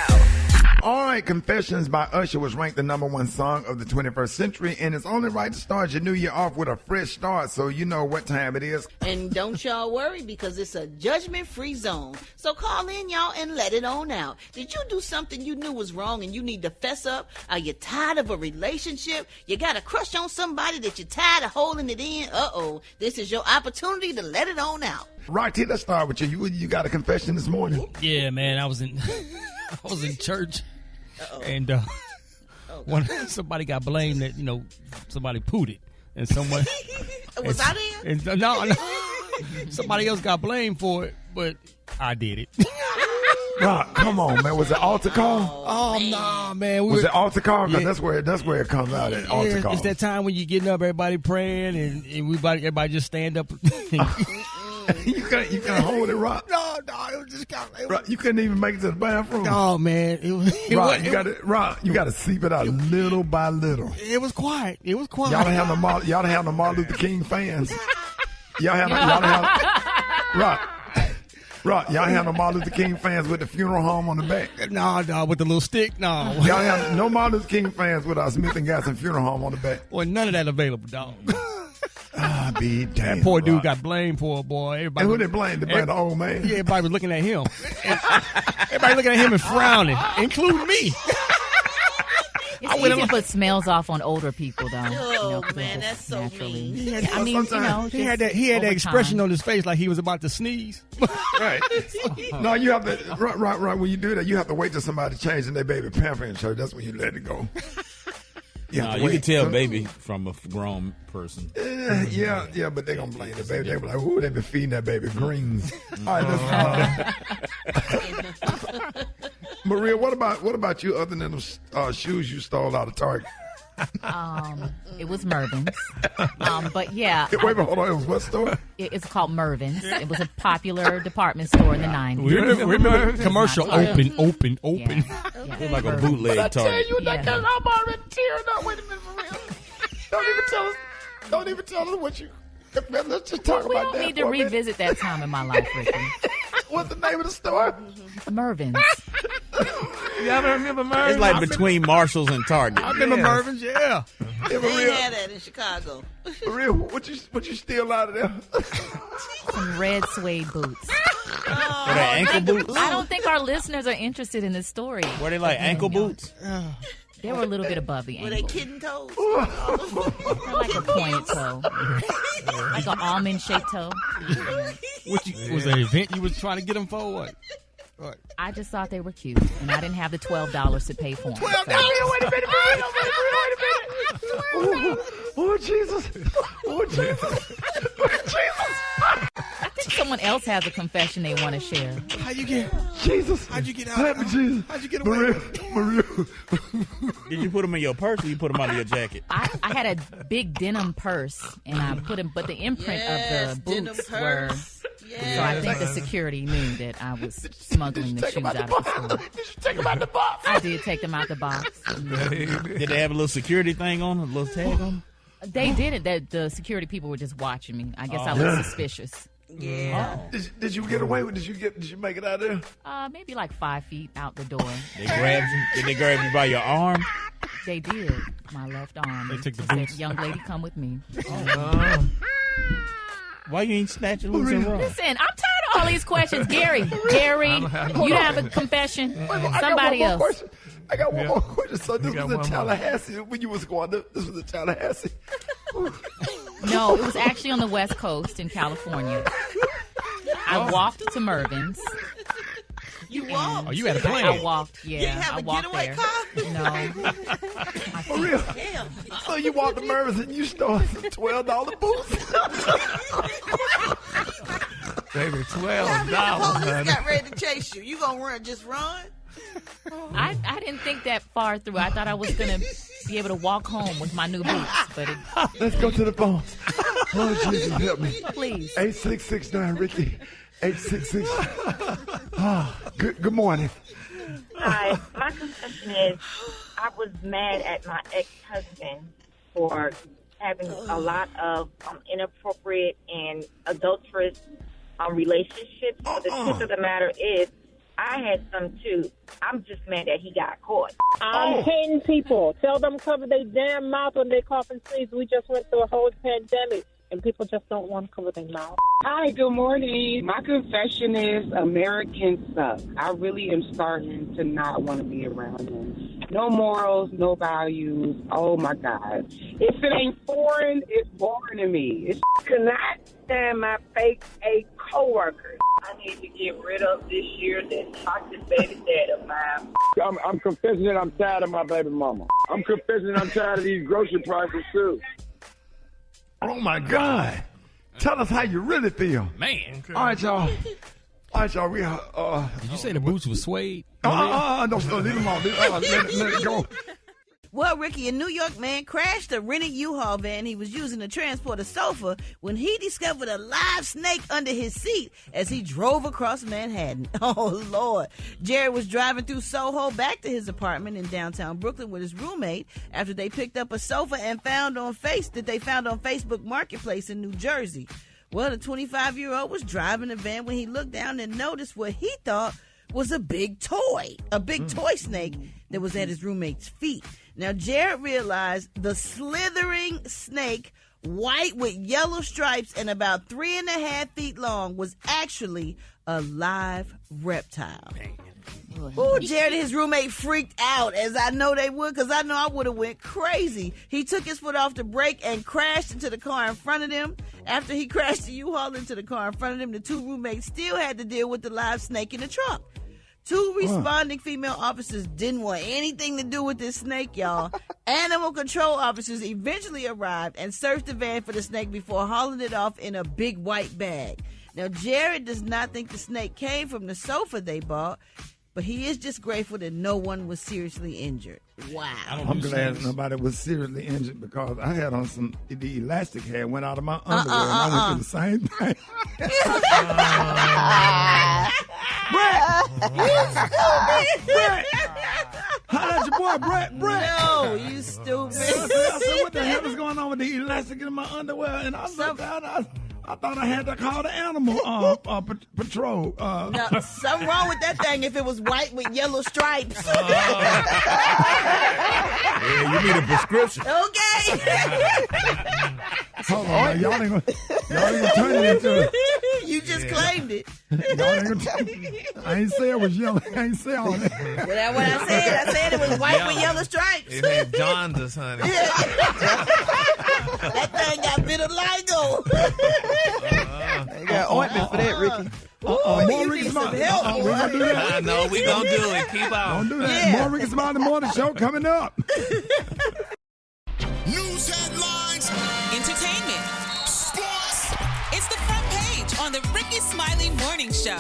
All right, Confessions by Usher was ranked the #1 song of the 21st century, and it's only right to start your new year off with a fresh start, so you know what time it is. And don't y'all worry, because it's a judgment-free zone. So call in, y'all, and let it on out. Did you do something you knew was wrong and you need to fess up? Are you tired of a relationship? You got a crush on somebody that you're tired of holding it in? Uh-oh, this is your opportunity to let it on out. Rocky, let's start with you. You got a confession this morning? Yeah, man, I was in church. And somebody got blamed that, somebody pooted. And someone... Was I there? No. Somebody else got blamed for it, but I did it. Rock, come on, man. Was it altar call? Oh, no, man. Was it altar call? Because that's where it comes out at altar call. It's that time when you're getting up, everybody praying, and everybody just stand up. You couldn't hold it, Rock. No, it was just kind of. Rock, you couldn't even make it to the bathroom. Oh man, you got to seep it out little by little. It was quiet. Y'all don't have no Martin Luther King fans. Y'all have Rock, y'all have no Martin Luther King fans with the funeral home on the back. No, with the little stick. No, y'all have no Martin Luther King fans with our Smith and Gasson funeral home on the back. Well, none of that available, dog. Be damn. That poor dude got blamed for it, boy. Everybody. And who they blamed? The old man. Yeah, everybody was looking at him. Everybody looking at him and frowning, including me. It's easy to put smells off on older people, though. Oh, man, that's so mean. He had that expression on his face like he was about to sneeze. Right. No, you have to, right, when you do that, you have to wait till somebody changes their baby pamper in church. That's when you let it go. have to you wait. can tell baby from a grown person. Yeah, but they're going to blame the baby. They be like, ooh, they been feeding that baby greens. All right, Maria, what about you other than those shoes you stole out of Target? It was Mervin's. But yeah. Wait, hold on. It was what store? It's called Mervin's. It was a popular department store in the 90s. We remember commercial open. Yeah. It's like a bootleg I tell Target. you, that I'm already tearing up. Wait a minute, Maria. Don't even tell us what you. Let's just talk We about don't that. need to for a minute. revisit that time in my life, Ricky. What's the name of the store? Mervin's. Y'all remember Mervin's? It's like between Marshalls and Target. I remember Mervin's, yeah. They ain't had that in Chicago. Maria, what you steal out of there? Some red suede boots. Were they ankle boots? I don't think our listeners are interested in this story. Were they like ankle boots? They were a little bit above the Were ankle. they kitten toes? They're like a pointed toe. Like an almond-shaped toe. Was that an event you was trying to get them for or what? I just thought they were cute, and I didn't have the $12 to pay for them. Wait a minute. Oh, Jesus. I think someone else has a confession they want to share. How'd you get out? Help me, Jesus. How'd you get away? Maria. Did you put them in your purse or you put them out of your jacket? I had a big denim purse, and I put them, but the imprint of the boots were. So I think the security knew that I was smuggling the shoes out of the store. Did you take them out the box? I did take them out the box. Did they have a little security thing on, a little tag on them? They didn't. That the security people were just watching me. I guess I was suspicious. Yeah. Did you get away with? Did you make it out of there? Maybe like 5 feet out the door. They grabbed you. Did they grab you by your arm? They did. My left arm. They took the Said, boots. young lady, come with me. Why you ain't snatching loose and raw? Listen, I'm tired of all these questions. Gary, you don't have a confession? Somebody else. Question. I got one more question. So this was in Tallahassee when you was going to, this was in Tallahassee. No, it was actually on the West Coast in California. I walked to Mervin's. You walked? Oh, you had a plan. I walked, yeah. You didn't have I a walked getaway there. car? No. For real? Damn. So you walked to Mervin's and you stole some $12 boots? Baby, $12. Now the police got ready to chase you. You gonna run? Just run? I didn't think that far through. I thought I was going to be able to walk home with my new boots, but it, Let's go to the phones. Oh, Jesus, help me. please. 8669 Ricky. 866. Good morning. Hi, my confession is I was mad at my ex-husband for having a lot of inappropriate and adulterous relationships. But the truth of the matter is, I had some too. I'm just mad that he got caught. I'm hating people. Tell them cover their damn mouth when they cough and sneeze. We just went through a whole pandemic, and people just don't want to cover their mouth. Hi, good morning. My confession is Americans suck. I really am starting to not want to be around them. No morals, no values. Oh, my God. If it ain't foreign, it's boring to me. It's cannot stand my fake A coworkers. I need to get rid of this year that toxic baby dad of mine. I'm confessing that I'm tired of my baby mama. I'm confessing that I'm tired of these grocery prices, too. Oh, my God. Tell us how you really feel. Man. All right, y'all. We Did you say the boots were suede? no, leave them on. Let it go. Well, Ricky, a New York man crashed a rented U-Haul van he was using to transport a sofa when he discovered a live snake under his seat as he drove across Manhattan. Oh, Lord. Jared was driving through Soho back to his apartment in downtown Brooklyn with his roommate after they picked up a sofa and found on Facebook Marketplace in New Jersey. Well, the 25-year-old was driving the van when he looked down and noticed what he thought was a big toy snake that was at his roommate's feet. Now, Jared realized the slithering snake, white with yellow stripes and about 3.5 feet long, was actually a live reptile. Oh, Jared and his roommate freaked out, as I know they would, because I know I would have went crazy. He took his foot off the brake and crashed into the car in front of them. After he crashed the U-Haul into the car in front of them, the two roommates still had to deal with the live snake in the trunk. 2 responding female officers didn't want anything to do with this snake, y'all. Animal control officers eventually arrived and searched the van for the snake before hauling it off in a big white bag. Now, Jared does not think the snake came from the sofa they bought, but he is just grateful that no one was seriously injured. Wow. I'm glad nobody was seriously injured because I had on the elastic hair went out of my underwear and I went through the same thing. Brett! Holla at your boy, Brett. No, you stupid. I said, what the hell is going on with the elastic in my underwear? And I looked down, I thought I had to call the animal patrol. No, something wrong with that thing if it was white with yellow stripes. Yeah, you need a prescription. Okay. Hold on, y'all ain't gonna turn it into it. You just claimed it. I ain't say it was yellow. I ain't say all that. Well, that's what I said. I said it was white with yellow stripes. It had jaundice, honey. That thing got vitiligo. You got ointment for that, Ricky. More Rickey Smiley. We gonna do that. I know we gonna do it. Keep on. Don't do that. More Rickey Smiley Morning Show coming up. News headlines, Entertainment, sports. It's the front page on the Rickey Smiley Morning Show.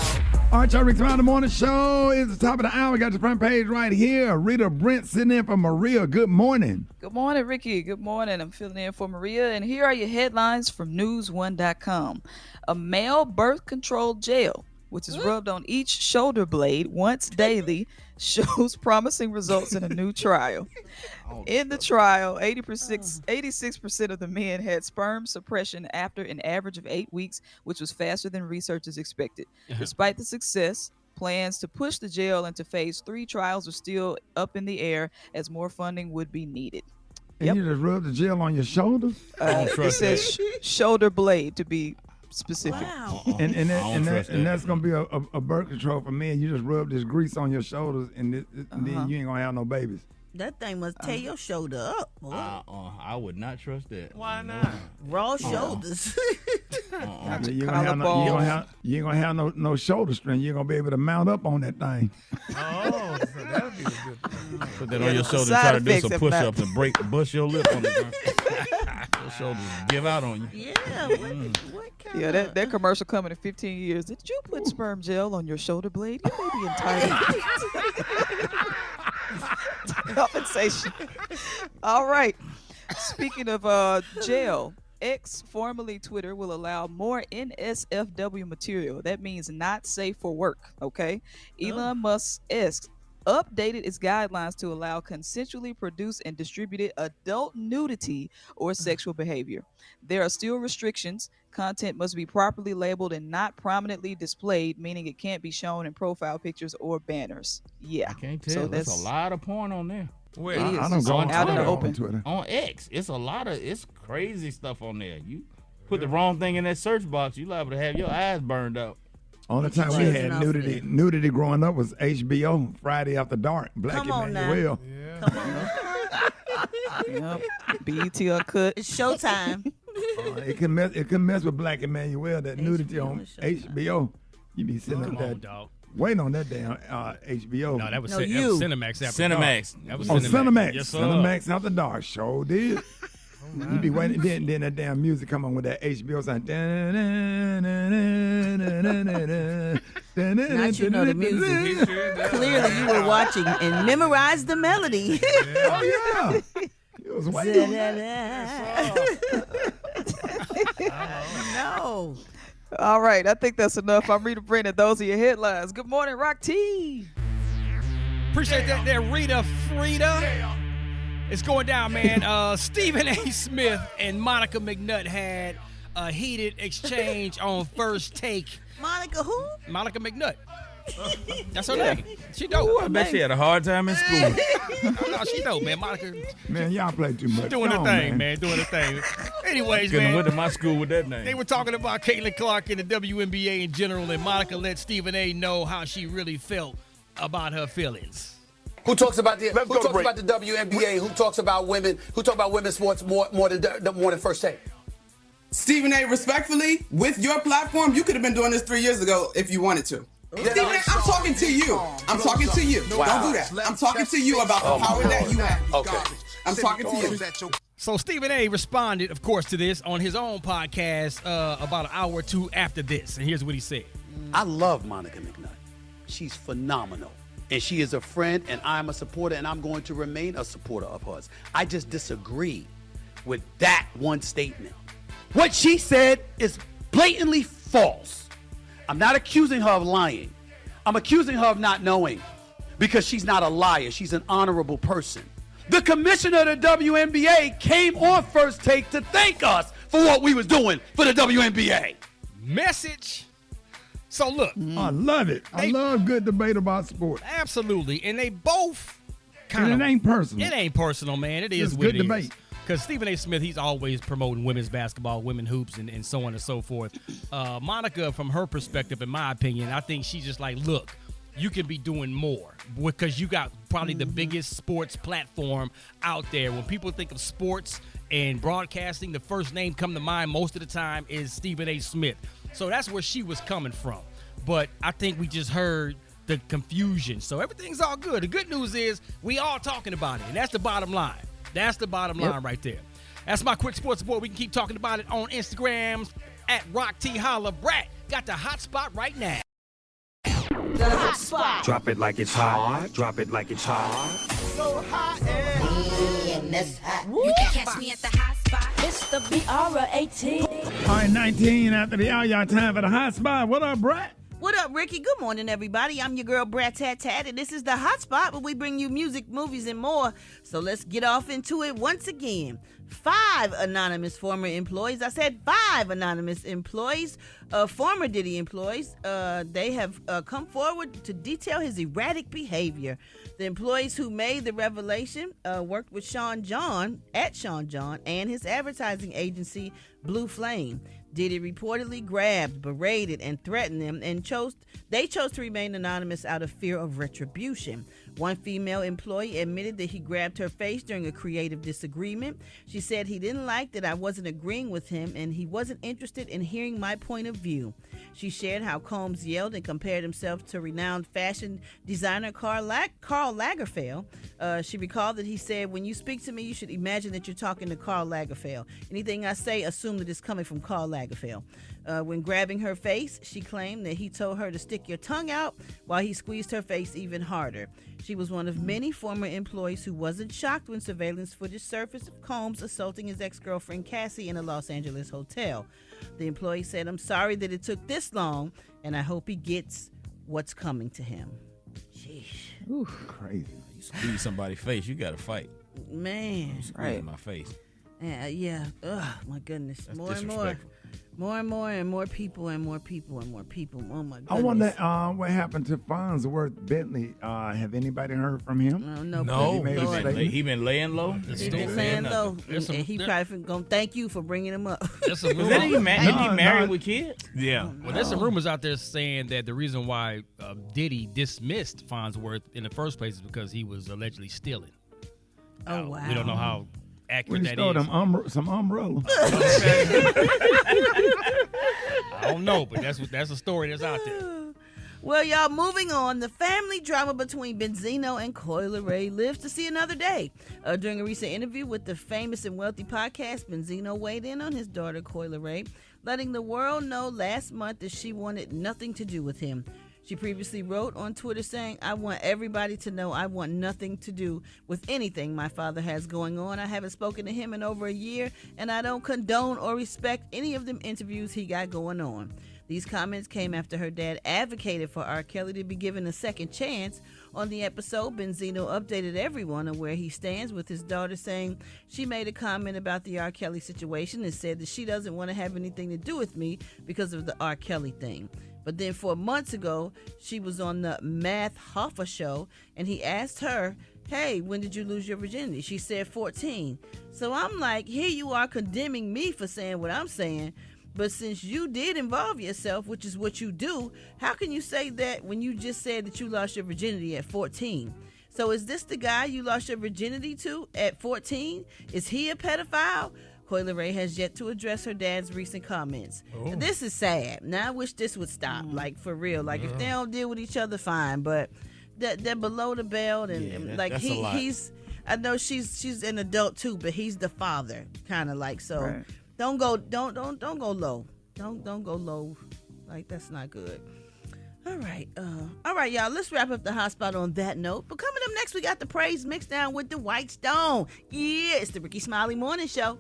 All right, y'all, Rickey Smiley Morning Show is the top of the hour. We got the front page right here. Rita Brent sitting in for Maria. Good morning. Good morning, Ricky. Good morning. I'm filling in for Maria, and here are your headlines from News1.com. A male birth control gel, which is rubbed on each shoulder blade once daily, shows promising results in a new trial. In the trial, 86% of the men had sperm suppression after an average of 8 weeks, which was faster than researchers expected. Despite the success, plans to push the gel into phase 3 trials are still up in the air as more funding would be needed. And you just rub the gel on your shoulders? It says shoulder blade to be specific. Wow. And that's going to be a birth control for men. You just rub this grease on your shoulders and then you ain't going to have no babies. That thing must tear your shoulder up. Boy. I would not trust that. Why not? Raw shoulders. You ain't gonna have no shoulder strength. You ain't gonna be able to mount up on that thing. Oh, so that'd be a good thing. Put that on your shoulder and try to do some push-ups and bust your lip on the ground. Your shoulders give out on you. Yeah, what kind of... that commercial coming in 15 years. Did you put sperm gel on your shoulder blade? You may be entitled. Compensation. All right. Speaking of gel, X, formerly Twitter, will allow more NSFW material. That means not safe for work. Okay. Elon Musk updated its guidelines to allow consensually produced and distributed adult nudity or sexual behavior. There are still restrictions. Content must be properly labeled and not prominently displayed, meaning it can't be shown in profile pictures or banners. Yeah. I can't tell. So there's a lot of porn on there. Where? I don't go out in the open. Twitter. On X. It's crazy stuff on there. You put the wrong thing in that search box, you liable to have your eyes burned out. Only time we had nudity growing up was HBO, Friday After Dark, Black Emmanuel. Yeah. Come on. Yep. BET Uncut. It's showtime. It can mess with Black Emmanuel, that nudity on HBO. You be sitting up there waiting on that damn HBO. No, that was Cinemax after Cinemax. Dark. That was Cinemax. Yes, sir. Cinemax After Dark. Sure did. You be waiting, then that damn music come on with that HBO sound. Not you know the music. Clearly you were watching and memorized the melody. Oh yeah. It was waiting. No. All right, I think that's enough. I'm Rita Brent, and those are your headlines. Good morning, Rock T. Appreciate that there, Rita Frida. It's going down, man. Stephen A. Smith and Monica McNutt had a heated exchange on First Take. Monica who? Monica McNutt. That's her name. She dope. Ooh, I bet she had a hard time in school. No, she dope, man. Monica. Man, y'all play too much. Doing the thing, man. Doing the thing. Anyways, couldn't man. went to my school with that name. They were talking about Caitlin Clark and the WNBA in general, and Monica let Stephen A. know how she really felt about her feelings. Who talks about the WNBA? Who talks about women? Who talk about women's sports more than First Take? Stephen A., respectfully, with your platform, you could have been doing this 3 years ago if you wanted to. Stephen A., I'm talking to you. I'm talking to you. Wow. Don't do that. I'm talking to you about the power that you have. Okay. I'm talking to you. So Stephen A. responded, of course, to this on his own podcast about an hour or two after this. And here's what he said. I love Monica McNutt. She's phenomenal. And she is a friend, and I'm a supporter, and I'm going to remain a supporter of hers. I just disagree with that one statement. What she said is blatantly false. I'm not accusing her of lying. I'm accusing her of not knowing, because she's not a liar. She's an honorable person. The commissioner of the WNBA came on First Take to thank us for what we was doing for the WNBA. Message. So look. I love it. I love good debate about sports. Absolutely. And they both kind of. And it ain't personal. It ain't personal, man. It is It's what good it is. debate. Because Stephen A. Smith, he's always promoting women's basketball, women hoops, and so on and so forth. Monica, from her perspective, in my opinion, I think she's just like, look, you can be doing more because you got probably the biggest sports platform out there. When people think of sports and broadcasting, the first name come to mind most of the time is Stephen A. Smith. So that's where she was coming from. But I think we just heard the confusion. So everything's all good. The good news is we all talking about it, and that's the bottom line. That's the bottom line right there. That's my quick sports report. We can keep talking about it on Instagram at Rock T Holla. Brat got the hot spot right now. The hot spot. Drop it like it's hot. Drop it like it's hot. So hot and that's hot. You can catch me at the hot spot. It's the BR18. All right, 19 after the hour. Y'all time for the hot spot. What up, Brat? What up, Ricky? Good morning, everybody. I'm your girl, Brat Tat Tat, and this is the hot spot where we bring you music, movies, and more. So let's get off into it once again. 5 anonymous former employees. I said 5 anonymous employees, former Diddy employees. They have come forward to detail his erratic behavior. The employees who made the revelation worked with Sean John and his advertising agency, Blue Flame. Diddy reportedly grabbed, berated, and threatened them, and they chose to remain anonymous out of fear of retribution. One female employee admitted that he grabbed her face during a creative disagreement. She said he didn't like that I wasn't agreeing with him, and he wasn't interested in hearing my point of view. She shared how Combs yelled and compared himself to renowned fashion designer Karl Lagerfeld. She recalled that he said, "When you speak to me, you should imagine that you're talking to Karl Lagerfeld. Anything I say, assume that it's coming from Karl Lagerfeld." When grabbing her face, she claimed that he told her to stick your tongue out while he squeezed her face even harder. She was one of many former employees who wasn't shocked when surveillance footage surfaced of Combs assaulting his ex-girlfriend Cassie in a Los Angeles hotel. The employee said, "I'm sorry that it took this long, and I hope he gets what's coming to him." Sheesh. Ooh, crazy. You squeeze somebody's face, you got to fight. Man. Right. My face. Yeah. Ugh, my goodness. That's More and more. disrespectful. More and more and more people and more people and more people. Oh, my goodness. I wonder what happened to Farnsworth Bentley. Have anybody heard from him? No. He made a statement. He been laying low? He been laying low. And he probably going to thank you for bringing him up. Isn't he married with kids? Yeah. Well, there's some rumors out there saying that the reason why Diddy dismissed Farnsworth in the first place is because he was allegedly stealing. Oh, wow. We don't know how accurate We that stole is. some umbrella. I don't know, but that's a story that's out there. Well, y'all, moving on. The family drama between Benzino and Coi Leray lives to see another day. During a recent interview with the Famous and Wealthy podcast, Benzino weighed in on his daughter, Coi Leray, letting the world know last month that she wanted nothing to do with him. She previously wrote on Twitter saying, "I want everybody to know I want nothing to do with anything my father has going on. I haven't spoken to him in over a year, and I don't condone or respect any of them interviews he got going on." These comments came after her dad advocated for R. Kelly to be given a second chance. On the episode, Benzino updated everyone on where he stands with his daughter, saying she made a comment about the R. Kelly situation and said that she doesn't want to have anything to do with me because of the R. Kelly thing. But then 4 months ago, she was on the Matt Hoffa show, and he asked her, "Hey, when did you lose your virginity?" She said 14. So I'm like, here you are condemning me for saying what I'm saying, but since you did involve yourself, which is what you do, how can you say that when you just said that you lost your virginity at 14? So is this the guy you lost your virginity to at 14? Is he a pedophile? Coi Leray has yet to address her dad's recent comments. Oh. This is sad. Now I wish this would stop, like for real. Like if they don't deal with each other, fine. But they're below the belt, and like that's a lot. he's. I know she's an adult too, but he's the father, kind of like so. Right. Don't go low. Don't go low. Like that's not good. All right, y'all. Let's wrap up the hot spot on that note. But coming up next, we got the praise mixed down with the White Stone. Yeah, it's the Rickey Smiley Morning Show.